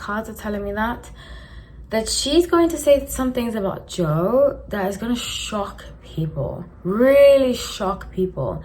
cards are telling me that she's going to say some things about Joe that is going to shock people, really shock people.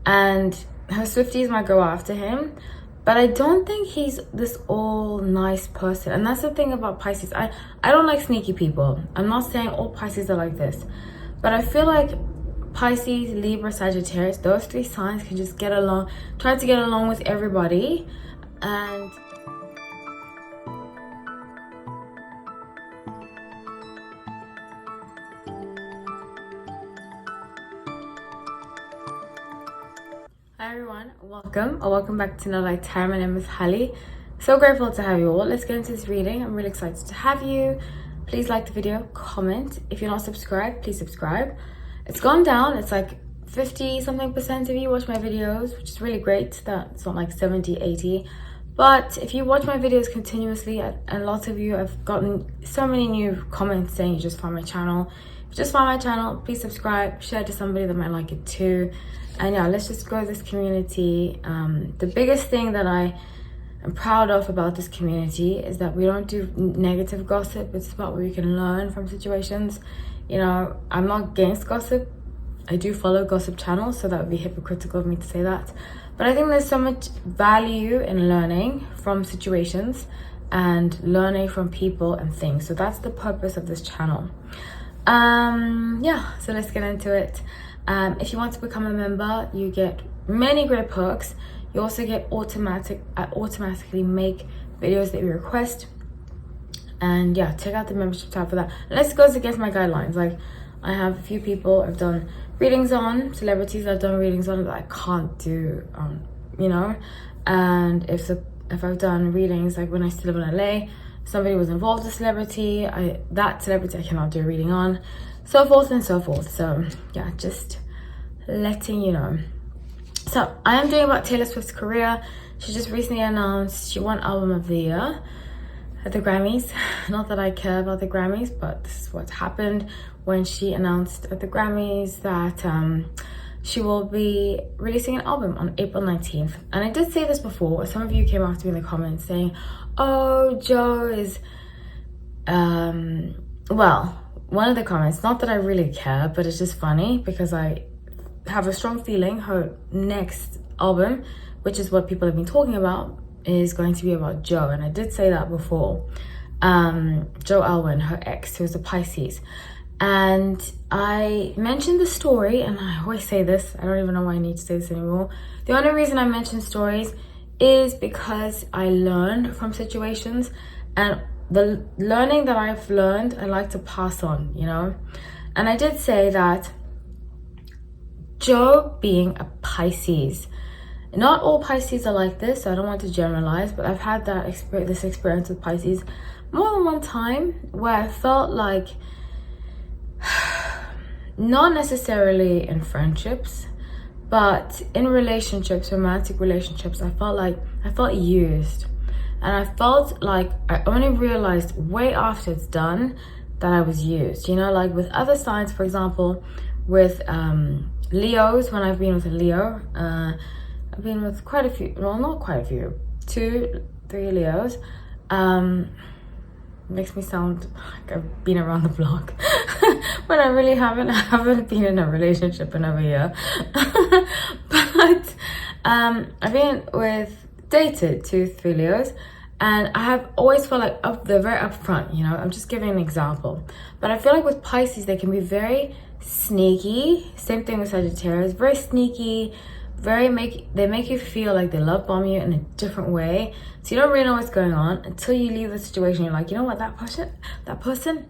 And her Swifties might go after him, but I don't think he's this all nice person. And that's the thing about Pisces. I don't like sneaky people. I'm not saying all Pisces are like this, but I feel like Pisces, Libra, Sagittarius, those three signs can just get along, try to get along with everybody. And hi everyone, welcome back to another time. My name is Hallie. So grateful to have you all. Let's get into this reading. I'm really excited to have you. Please like the video, comment. If you're not subscribed, please subscribe. It's gone down. It's like 50 something% of you watch my videos, which is really great. That it's not like 70, 80. But if you watch my videos continuously, and lots of you have gotten so many new comments saying you just found my channel. If you just found my channel, please subscribe, share to somebody that might like it too. And yeah, let's just grow this community. The biggest thing that I am proud of about this community is that we don't do negative gossip. It's about what we can learn from situations. You know, I'm not against gossip. I do follow gossip channels, so that would be hypocritical of me to say that. But I think there's so much value in learning from situations and learning from people and things. So that's the purpose of this channel. Yeah, so let's get into it. If you want to become a member, you get many great perks. You also get automatically make videos that you request. And yeah, check out the membership tab for that. Unless it goes against my guidelines. Like, I have a few people I've done readings on, celebrities I've done readings on that I can't do, you know. And if I've done readings, like when I still live in LA, somebody was involved with a celebrity, that celebrity I cannot do a reading on, so forth and so forth. So yeah, just letting you know. So I am doing about Taylor Swift's career. She just recently announced she won Album of the Year at the Grammys. Not that I care about the Grammys, but this is what happened when she announced at the Grammys that she will be releasing an album on April 19th. And I did say this before. Some of you came after me in the comments saying, oh, Joe is well, one of the comments, not that I really care, but it's just funny because I have a strong feeling her next album, which is what people have been talking about, is going to be about Joe. And I did say that before. Joe Alwyn, her ex, who's a Pisces. And I mentioned the story, and I always say this, I don't even know why I need to say this anymore. The only reason I mention stories is because I learned from situations, and the learning that I've learned, I like to pass on, you know? And I did say that Joe being a Pisces, not all Pisces are like this, so I don't want to generalize, but I've had this experience with Pisces more than one time where I felt like, not necessarily in friendships, but in relationships, romantic relationships, I felt used. And I felt like I only realized way after it's done that I was used. You know, like with other signs, for example, with Leos, when I've been with a Leo, I've been with quite a few, well, not quite a few, 2, 3 Leos. Makes me sound like I've been around the block when I really haven't. I haven't been in a relationship in over a year. But I've been dated 2, 3 Leos, and I have always felt like they're very upfront, you know. I'm just giving an example. But I feel like with Pisces, they can be very sneaky. Same thing with Sagittarius, very sneaky, they make you feel like they love bomb you in a different way. So you don't really know what's going on until you leave the situation. You're like, you know what, that person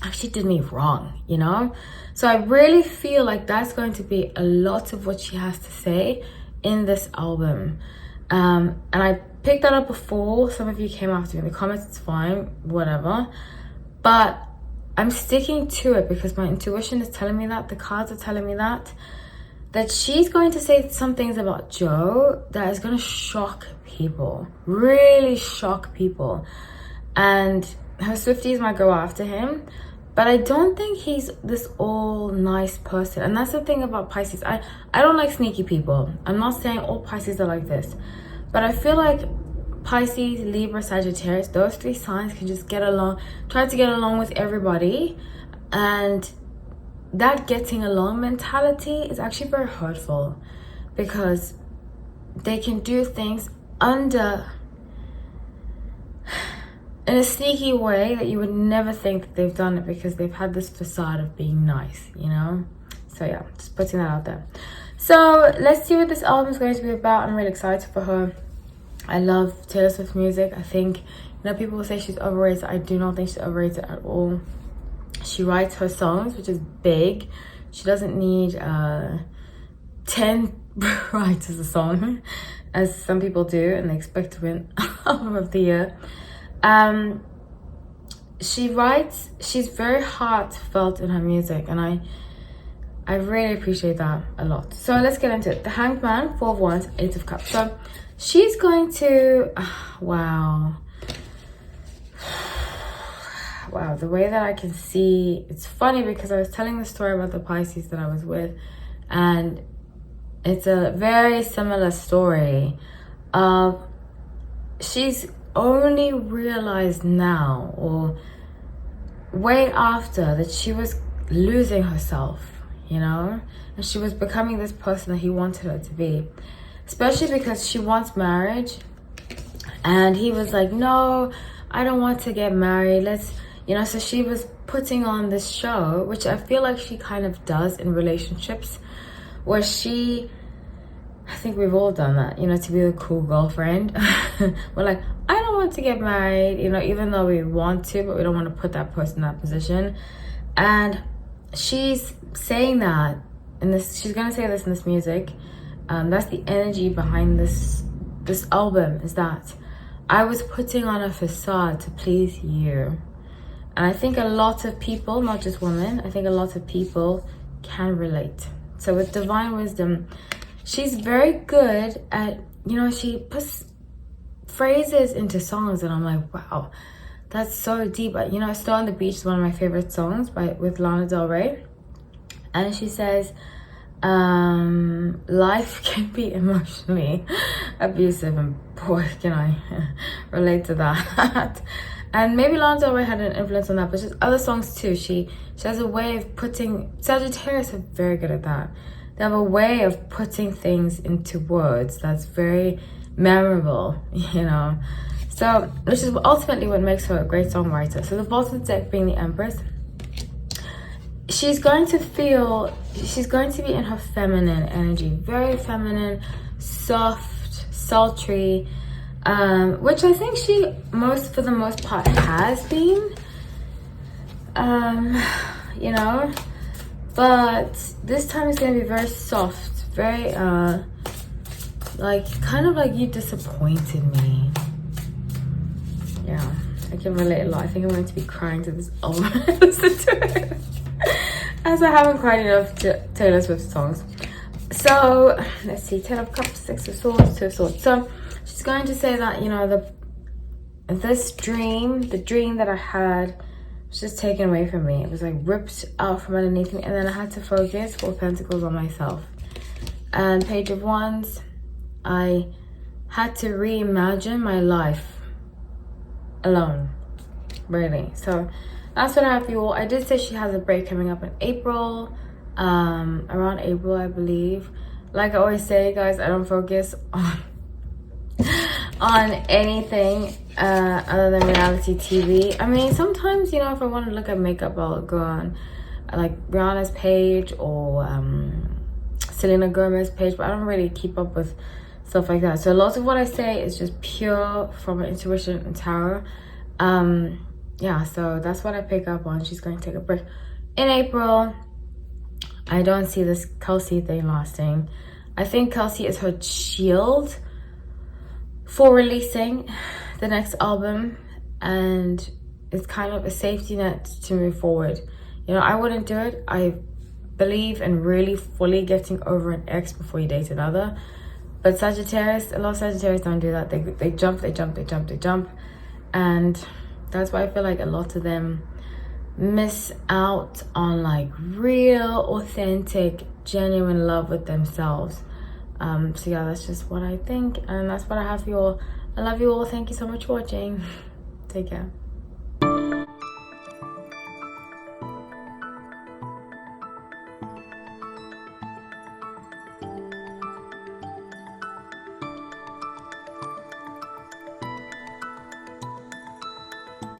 actually did me wrong, you know? So I really feel like that's going to be a lot of what she has to say in this album. And I picked that up before. Some of you came after me in the comments, it's fine, whatever. But I'm sticking to it because my intuition is telling me that, the cards are telling me that she's going to say some things about Joe that is going to shock people, really shock people. And her Swifties might go after him, but I don't think he's this all nice person. And that's the thing about Pisces. I don't like sneaky people. I'm not saying all Pisces are like this, but I feel like Pisces, Libra, Sagittarius, those three signs can just get along, try to get along with everybody, and that getting along mentality is actually very hurtful, because they can do things in a sneaky way that you would never think that they've done it, because they've had this facade of being nice, you know. So yeah, just putting that out there. So let's see what this album is going to be about. I'm really excited for her. I love Taylor Swift music. I think, you know, people will say she's overrated. I do not think she's overrated at all. She writes her songs, which is big. She doesn't need 10 writers a song, as some people do, and they expect to win album of the year. She's very heartfelt in her music, and I really appreciate that a lot. So let's get into it. The Hanged Man, 4 of Wands, 8 of Cups. So she's going to, wow, the way that I can see, it's funny because I was telling the story about the Pisces that I was with, and it's a very similar story of, she's only realized now, or way after, that she was losing herself, you know, and she was becoming this person that he wanted her to be, especially because she wants marriage, and he was like, no, I don't want to get married, let's, you know. So she was putting on this show, which I feel like she kind of does in relationships, where I think we've all done that, you know, to be the cool girlfriend. We're like, I don't want to get married, you know, even though we want to, but we don't want to put that person in that position. And she's saying that in this, she's gonna say this in this music. That's the energy behind this album, is that I was putting on a facade to please you. And I think a lot of people, not just women, I think a lot of people can relate. So with Divine Wisdom, she's very good at, you know, she puts phrases into songs, and I'm like, wow, that's so deep. You know, Still on the Beach is one of my favorite songs with Lana Del Rey. And she says, life can be emotionally abusive, and boy, can I relate to that. And maybe Lana Del Rey had an influence on that, but just other songs too. She has a way of putting, Sagittarius are very good at that. They have a way of putting things into words that's very memorable, you know. So, which is ultimately what makes her a great songwriter. So the bottom deck being the Empress, she's going to be in her feminine energy, very feminine, soft, sultry, which I think she for the most part has been, you know. But this time it's going to be very soft, very, like, kind of like, you disappointed me. Yeah, I can relate a lot. I think I'm going to be crying to this album when I listen to it, as I haven't cried enough to Taylor Swift songs. So, let's see, 10 of Cups, 6 of Swords, 2 of Swords. So, she's going to say that, you know, the dream that I had, was just taken away from me. It was like ripped out from underneath me, and then I had to focus, 4 Pentacles, on myself. And Page of Wands, I had to reimagine my life alone, really. So that's what I have for you all. I did say she has a break coming up in April, around April, I believe. Like I always say, guys, I don't focus on anything other than reality TV. I mean, sometimes, you know, if I want to look at makeup, I'll go on like Rihanna's page or Selena Gomez's page, but I don't really keep up with stuff like that. So a lot of what I say is just pure from intuition and tarot. Yeah, so that's what I pick up on. She's going to take a break in April. I don't see this Kelsey thing lasting. I think Kelsey is her shield for releasing the next album, and it's kind of a safety net to move forward. You know, I wouldn't do it. I believe in really fully getting over an ex before you date another. But Sagittarius, a lot of Sagittarius don't do that. They jump. And that's why I feel like a lot of them miss out on like real, authentic, genuine love with themselves. So yeah, that's just what I think, and that's what I have for you all. I love you all. Thank you so much for watching. Take care.